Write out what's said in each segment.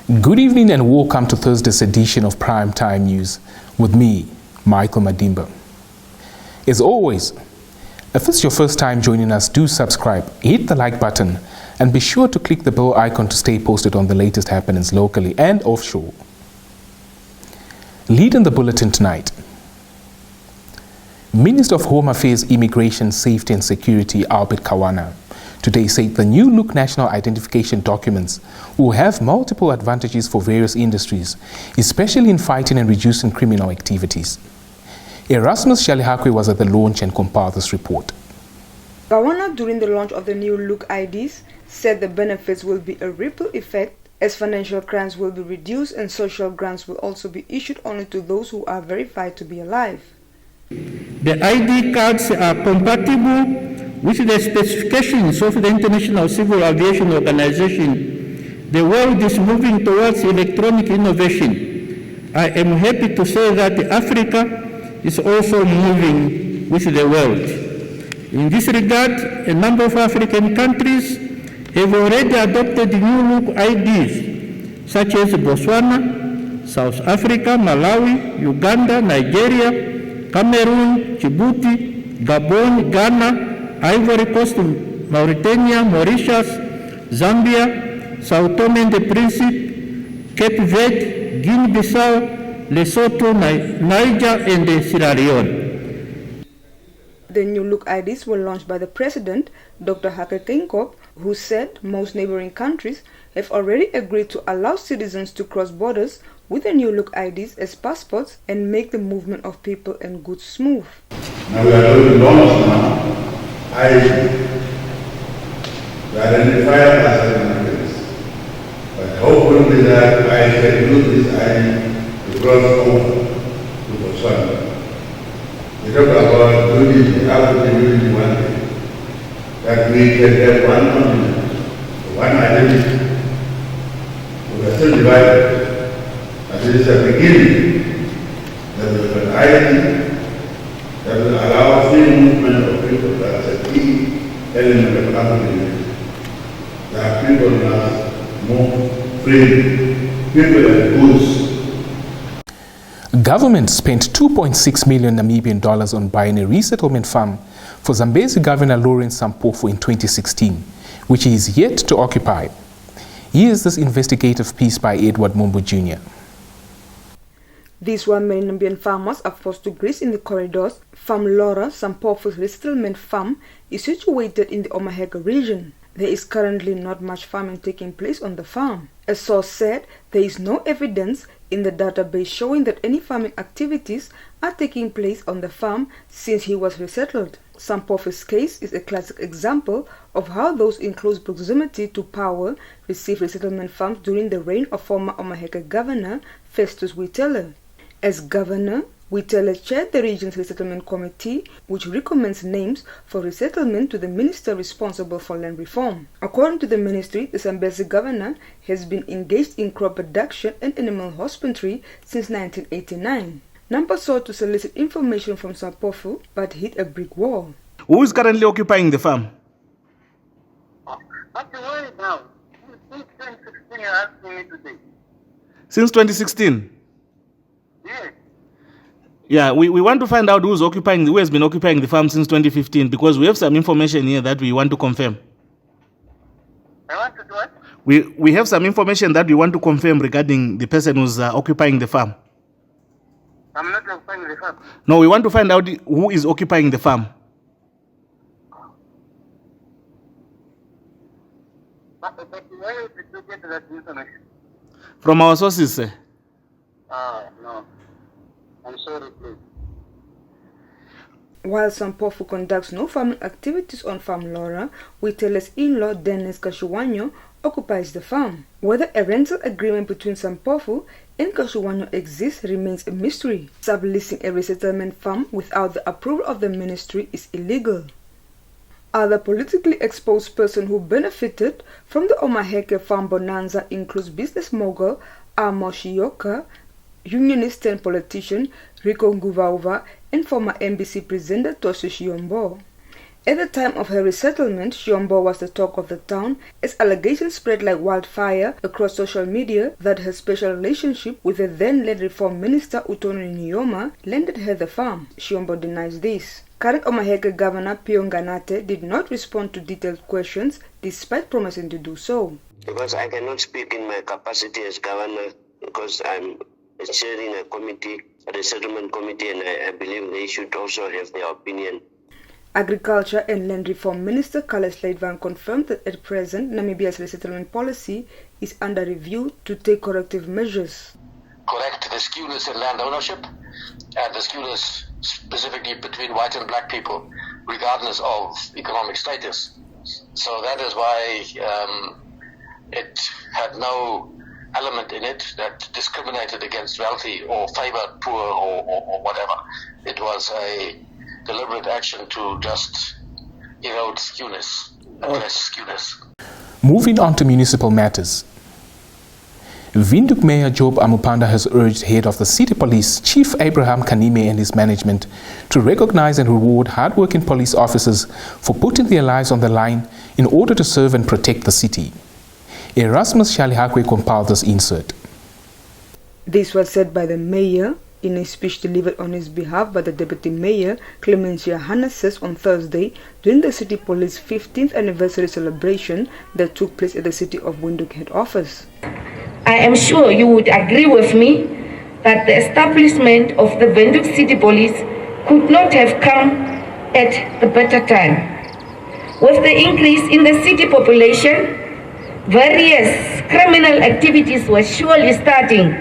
Good evening and welcome to Thursday's edition of Primetime News with me, Michael Madimba. As always, if it's your first time joining us, do subscribe, hit the like button, and be sure to click the bell icon to stay posted on the latest happenings locally and offshore. Leading the bulletin tonight, Minister of Home Affairs, Immigration, Safety and Security, Albert Kawana, today said the new look national identification documents will have multiple advantages for various industries, especially in fighting and reducing criminal activities. Erasmus Shalihakwe was at the launch and compiled this report. Kawana, during the launch of the new look IDs, said the benefits will be a ripple effect as financial crimes will be reduced and social grants will also be issued only to those who are verified to be alive. The ID cards are compatible with the specifications of the International Civil Aviation Organization. The world is moving towards electronic innovation. I am happy to say that Africa is also moving with the world. In this regard, a number of African countries have already adopted new look IDs, such as Botswana, South Africa, Malawi, Uganda, Nigeria, Cameroon, Djibouti, Gabon, Ghana, Ivory Coast, Mauritania, Mauritius, Zambia, Sao Tome and Principe, Cape Verde, Guinea-Bissau, Lesotho, Niger, and Sierra Leone. The new look IDs were launched by the President, Dr. Hage Geingob, who said most neighboring countries have already agreed to allow citizens to cross borders with the new look IDs as passports and make the movement of people and goods smooth. Now we are going to launch now ID to identify us as Americans. But hopefully that I can use this ID to cross over to Botswana. We talk about unity, African unity one day. That we can have one continent, one identity. We are still divided. And it is a beginning that we have an identity that will allow free movement of people. That's a key element of African unity. That people now move freely, people and goods. Government spent 2.6 million Namibian dollars on buying a resettlement farm for Zambezi Governor Lawrence Sampofo in 2016, which he is yet to occupy. Here's this investigative piece by Edward Mumbu Jr. These 1 million Namibian farmers are forced to graze in the corridors. Farm Laura Sampofo's resettlement farm is situated in the Omaheke region. There is currently not much farming taking place on the farm. A source said there is no evidence in the database showing that any farming activities are taking place on the farm since he was resettled. Sampofo's case is a classic example of how those in close proximity to power received resettlement farms during the reign of former Omaheke Governor Festus Witele. As governor, Witele chaired the region's resettlement committee, which recommends names for resettlement to the minister responsible for land reform. According to the ministry, the Zambezi governor has been engaged in crop production and animal husbandry since 1989. Nampa sought to solicit information from Sampofo, but hit a brick wall. Who is currently occupying the farm? Now, since 2016, you're asking me today. Since 2016? Yes. Yeah, we want to find out who has been occupying the farm since 2015, because we have some information here that we want to confirm. I want to do what? We have some information that we want to confirm regarding the person who's occupying the farm. I'm not occupying the farm. No, we want to find out who is occupying the farm. But where did you get that information? From our sources, sir. No. I'm sorry, please. While Sampofo conducts no farming activities on Farm Laura, Witele's in-law Dennis Kashuwanyo occupies the farm. Whether a rental agreement between Sampofo and Kashuwanyo exists remains a mystery. Subleasing a resettlement farm without the approval of the ministry is illegal. Other politically exposed person who benefited from the Omaheke farm bonanza includes business mogul Amo Shioka, unionist and politician Rico Nguvauva, and former MBC presenter Toshi Shiombo. At the time of her resettlement, Shiombo was the talk of the town as allegations spread like wildfire across social media that her special relationship with the then-led Reform Minister Utoni Nyoma landed her the farm. Shiombo denies this. Current Omaheke Governor Pio Nganate did not respond to detailed questions despite promising to do so. Because I cannot speak in my capacity as governor because I'm chairing a committee, a resettlement committee, and I believe they should also have their opinion. Agriculture and Land Reform Minister Carlos Leitvan confirmed that at present Namibia's resettlement policy is under review to take corrective measures. Correct the skewness in land ownership and the skewness specifically between white and black people, regardless of economic status. So that is why it had no element in it that discriminated against wealthy or favored poor or whatever. It was a deliberate action to just erode skewness, address skewness. Moving on to municipal matters. Windhoek Mayor Job Amupanda has urged head of the City Police, Chief Abraham Kanime, and his management to recognize and reward hardworking police officers for putting their lives on the line in order to serve and protect the city. Erasmus Shalihakwe compiled this insert. This was said by the mayor in a speech delivered on his behalf by the Deputy Mayor Clemencia Hanneses on Thursday during the City Police 15th anniversary celebration that took place at the City of Windhoek head office. I am sure you would agree with me that the establishment of the Windhoek City Police could not have come at the better time. With the increase in the city population, various criminal activities were surely starting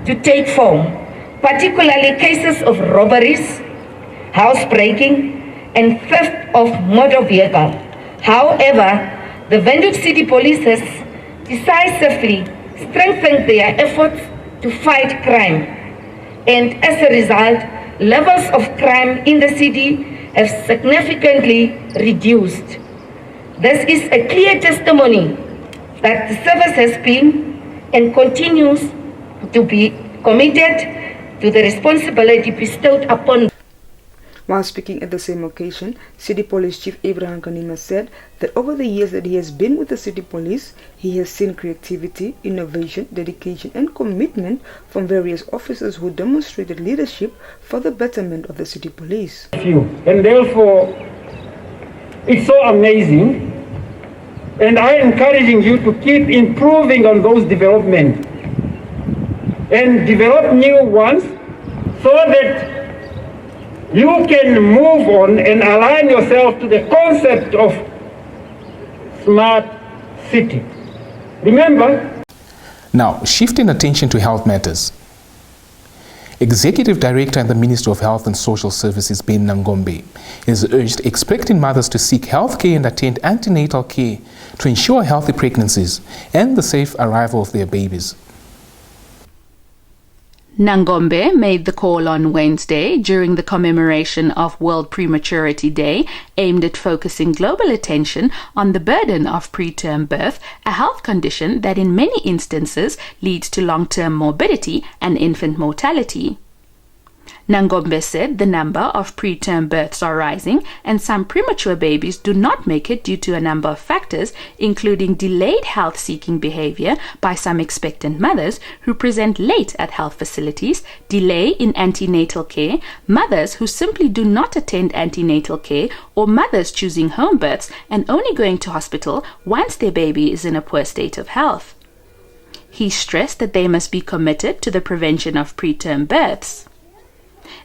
to take form, particularly cases of robberies, housebreaking, and theft of motor vehicle. However, the Windhoek City Police has decisively strengthened their efforts to fight crime, and as a result, levels of crime in the city have significantly reduced. This is a clear testimony that the service has been and continues to be committed to the responsibility bestowed upon. While speaking at the same occasion, City Police Chief Abraham Kanime said that over the years that he has been with the City Police, he has seen creativity, innovation, dedication and commitment from various officers who demonstrated leadership for the betterment of the City Police. And therefore, it's so amazing, and I'm encouraging you to keep improving on those developments and develop new ones so that you can move on and align yourself to the concept of smart city. Remember? Now, shifting attention to health matters. Executive Director and the Minister of Health and Social Services, Ben Nangombe, has urged expecting mothers to seek health care and attend antenatal care to ensure healthy pregnancies and the safe arrival of their babies. Nangombe made the call on Wednesday during the commemoration of World Prematurity Day, aimed at focusing global attention on the burden of preterm birth, a health condition that in many instances leads to long-term morbidity and infant mortality. Nangombe said the number of preterm births are rising and some premature babies do not make it due to a number of factors, including delayed health-seeking behavior by some expectant mothers who present late at health facilities, delay in antenatal care, mothers who simply do not attend antenatal care, or mothers choosing home births and only going to hospital once their baby is in a poor state of health. He stressed that they must be committed to the prevention of preterm births.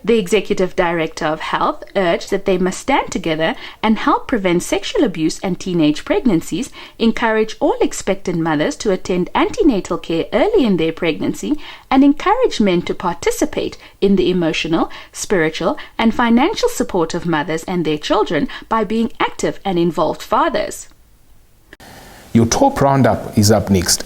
The Executive Director of Health urged that they must stand together and help prevent sexual abuse and teenage pregnancies, encourage all expectant mothers to attend antenatal care early in their pregnancy, and encourage men to participate in the emotional, spiritual, and financial support of mothers and their children by being active and involved fathers. Your top roundup is up next.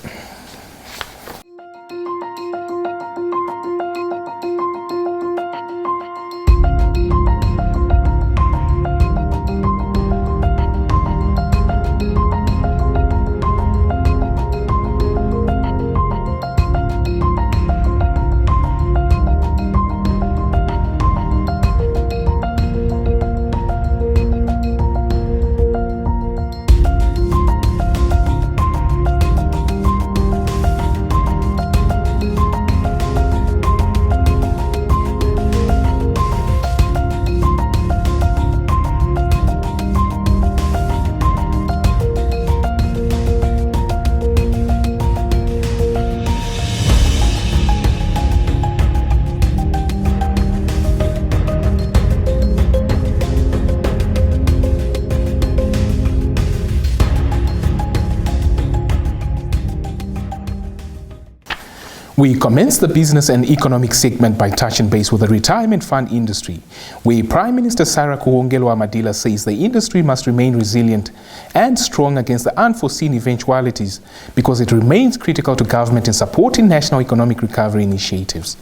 We commence the business and economic segment by touching base with the retirement fund industry, where Prime Minister Sarah Kuhongelwa-Madila says the industry must remain resilient and strong against the unforeseen eventualities because it remains critical to government in supporting national economic recovery initiatives.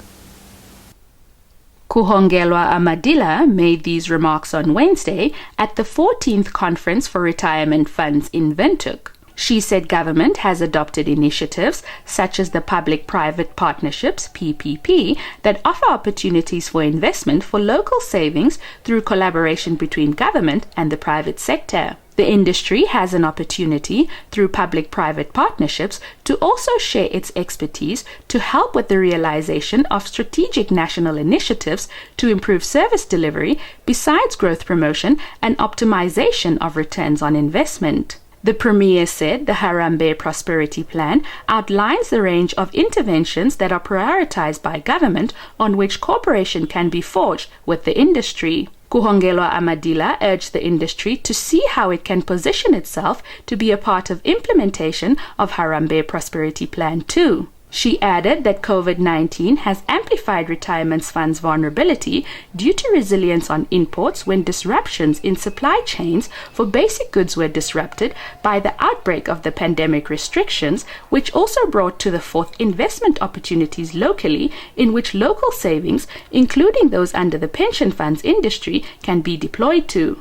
Kuhongelwa-Madila made these remarks on Wednesday at the 14th Conference for Retirement Funds in Windhoek. She said government has adopted initiatives such as the Public-Private Partnerships (PPP) that offer opportunities for investment for local savings through collaboration between government and the private sector. The industry has an opportunity through public-private partnerships to also share its expertise to help with the realization of strategic national initiatives to improve service delivery besides growth promotion and optimization of returns on investment. The Premier said the Harambee Prosperity Plan outlines the range of interventions that are prioritized by government on which cooperation can be forged with the industry. Kuhongelwa-Madila urged the industry to see how it can position itself to be a part of implementation of Harambee Prosperity Plan 2. She added that COVID-19 has amplified retirement funds' vulnerability due to resilience on imports when disruptions in supply chains for basic goods were disrupted by the outbreak of the pandemic restrictions, which also brought to the fore investment opportunities locally in which local savings, including those under the pension funds industry, can be deployed to.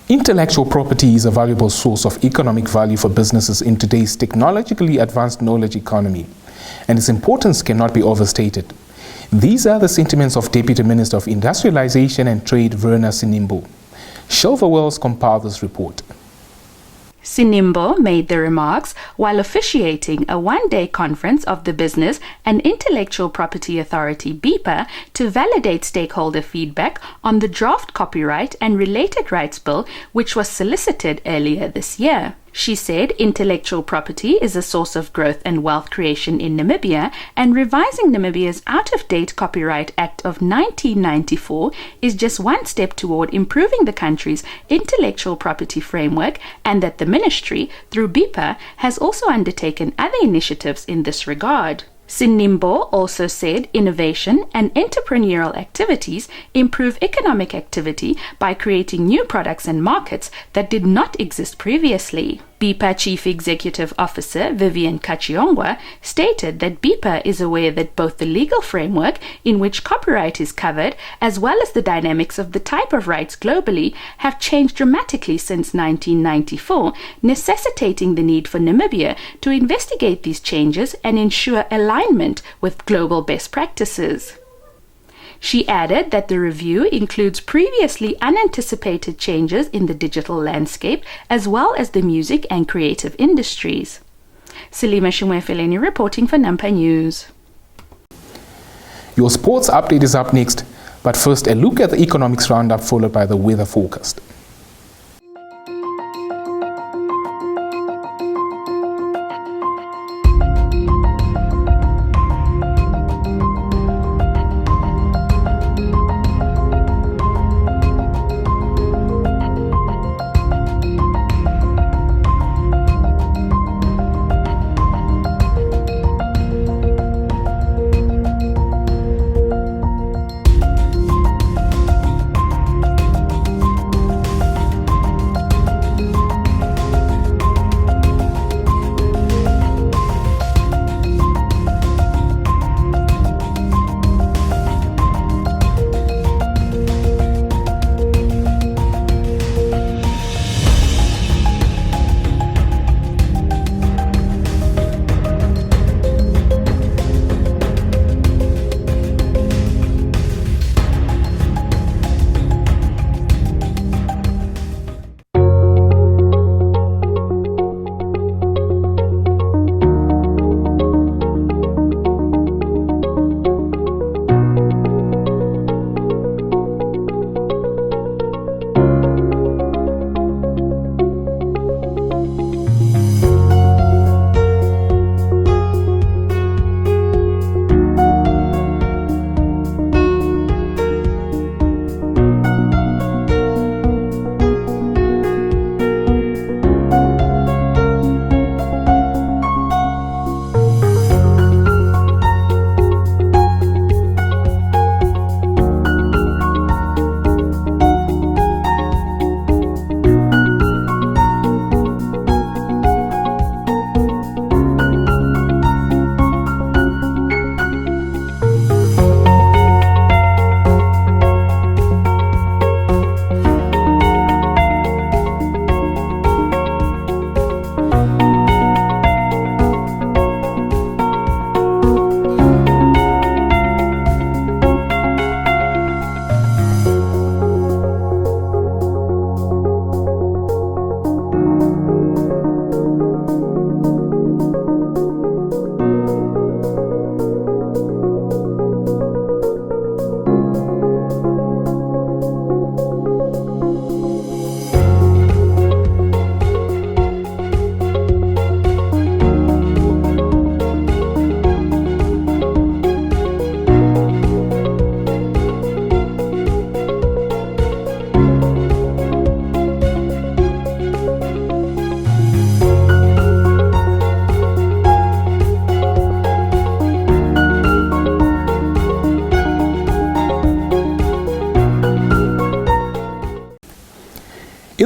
Intellectual property is a valuable source of economic value for businesses in today's technologically advanced knowledge economy, and its importance cannot be overstated. These are the sentiments of Deputy Minister of Industrialization and Trade, Werner Sinimbo. Shelva Wells compiled this report. Sinimbo made the remarks while officiating a one-day conference of the Business and Intellectual Property Authority (BIPA) to validate stakeholder feedback on the draft Copyright and Related Rights Bill, which was solicited earlier this year. She said intellectual property is a source of growth and wealth creation in Namibia, and revising Namibia's out-of-date Copyright Act of 1994 is just one step toward improving the country's intellectual property framework, and that the ministry, through BIPA, has also undertaken other initiatives in this regard. Sinimbo also said innovation and entrepreneurial activities improve economic activity by creating new products and markets that did not exist previously. BIPA Chief Executive Officer Vivian Kachiongwa stated that BIPA is aware that both the legal framework in which copyright is covered as well as the dynamics of the type of rights globally have changed dramatically since 1994, necessitating the need for Namibia to investigate these changes and ensure alignment with global best practices. She added that the review includes previously unanticipated changes in the digital landscape as well as the music and creative industries. Salima Shumwefeleni reporting for Nampa News. Your sports update is up next, but first a look at the economics roundup followed by the weather forecast.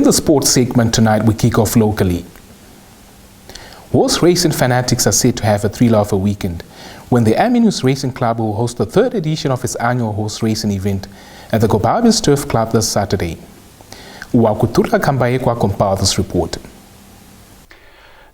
the sports segment tonight, we kick off locally. Horse racing fanatics are said to have a thrill of a weekend when the Aminus Racing Club will host the third edition of its annual horse racing event at the Gobabis Turf Club this Saturday. Uwakuturka Kambaekwa compiled this report.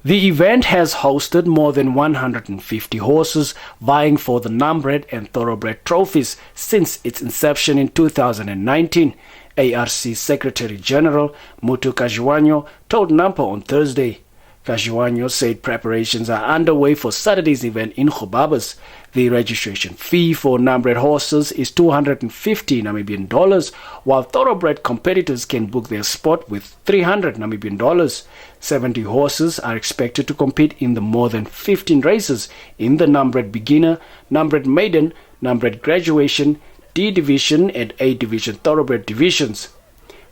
The event has hosted more than 150 horses vying for the Numbred and Thoroughbred trophies since its inception in 2019. ARC Secretary General Mutu Kajiwanyo told Nampo on Thursday. Kajiwanyo said preparations are underway for Saturday's event in Gobabis. The registration fee for Numbred horses is $250 Namibian dollars, while Thoroughbred competitors can book their spot with $300 Namibian dollars. 70 horses are expected to compete in the more than 15 races in the Numbred Beginner, Numbred Maiden, Numbred Graduation, D Division and A Division Thoroughbred divisions.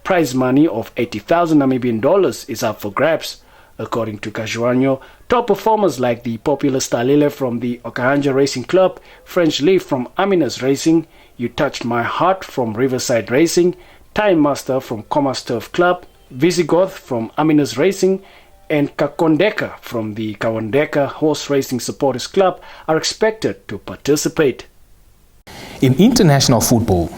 Prize money of 80,000 Namibian dollars is up for grabs. According to Kajiwanyo, top performers like the popular Stalile from the Okahanja Racing Club, French Leaf from Aminus Racing, You Touched My Heart from Riverside Racing, Time Master from Comas Turf Club, Visigoth from Aminus Racing, and Kakondeka from the Kawandeka Horse Racing Supporters Club are expected to participate. In international football,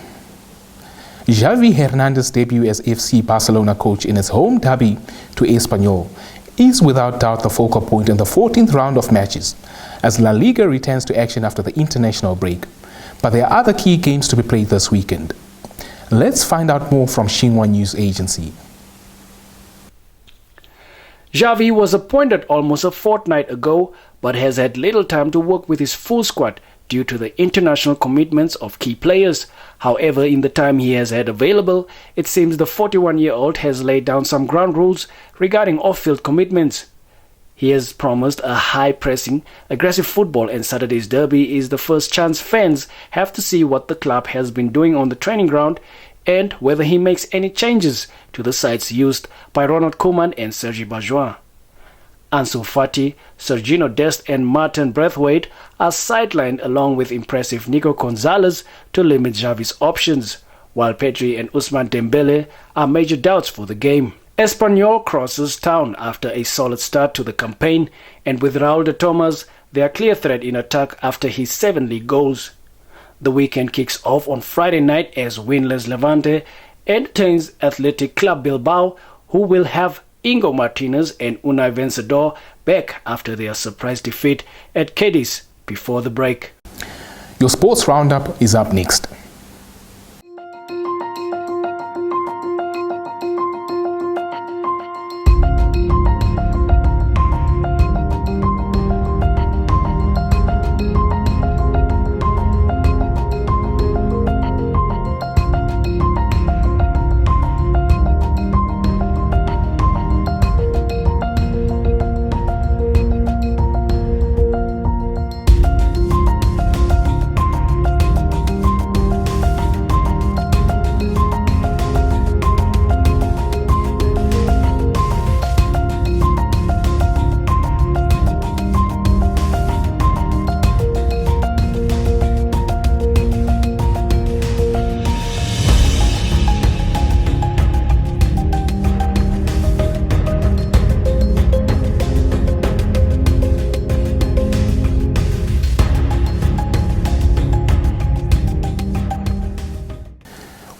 Xavi Hernandez's debut as FC Barcelona coach in his home derby to Espanyol is without doubt the focal point in the 14th round of matches as La Liga returns to action after the international break. But there are other key games to be played this weekend. Let's find out more from Xinhua News Agency. Xavi was appointed almost a fortnight ago, but has had little time to work with his full squad due to the international commitments of key players. However, in the time he has had available, it seems the 41-year-old has laid down some ground rules regarding off-field commitments. He has promised a high-pressing, aggressive football, and Saturday's derby is the first chance fans have to see what the club has been doing on the training ground and whether he makes any changes to the sides used by Ronald Koeman and Sergi Barjuan. Ansu Fati, Sergino Dest and Martin Braithwaite are sidelined along with impressive Nico Gonzalez to limit Xavi's options, while Pedri and Ousmane Dembele are major doubts for the game. Espanyol crosses town after a solid start to the campaign, and with Raul de Tomas, they are clear threat in attack after his 7 league goals. The weekend kicks off on Friday night as winless Levante entertains Athletic Club Bilbao, who will have Ingo Martinez and Unai Vencedor back after their surprise defeat at Cadiz before the break. Your sports roundup is up next.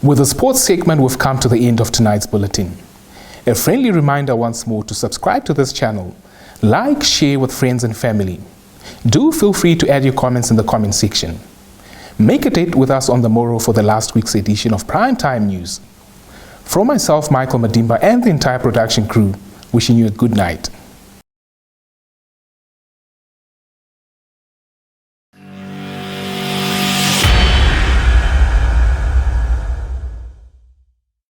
With the sports segment, we've come to the end of tonight's bulletin. A friendly reminder once more to subscribe to this channel, like, share with friends and family. Do feel free to add your comments in the comment section. Make a date with us on the morrow for the last week's edition of Primetime News. From myself, Michael Madimba, and the entire production crew, wishing you a good night.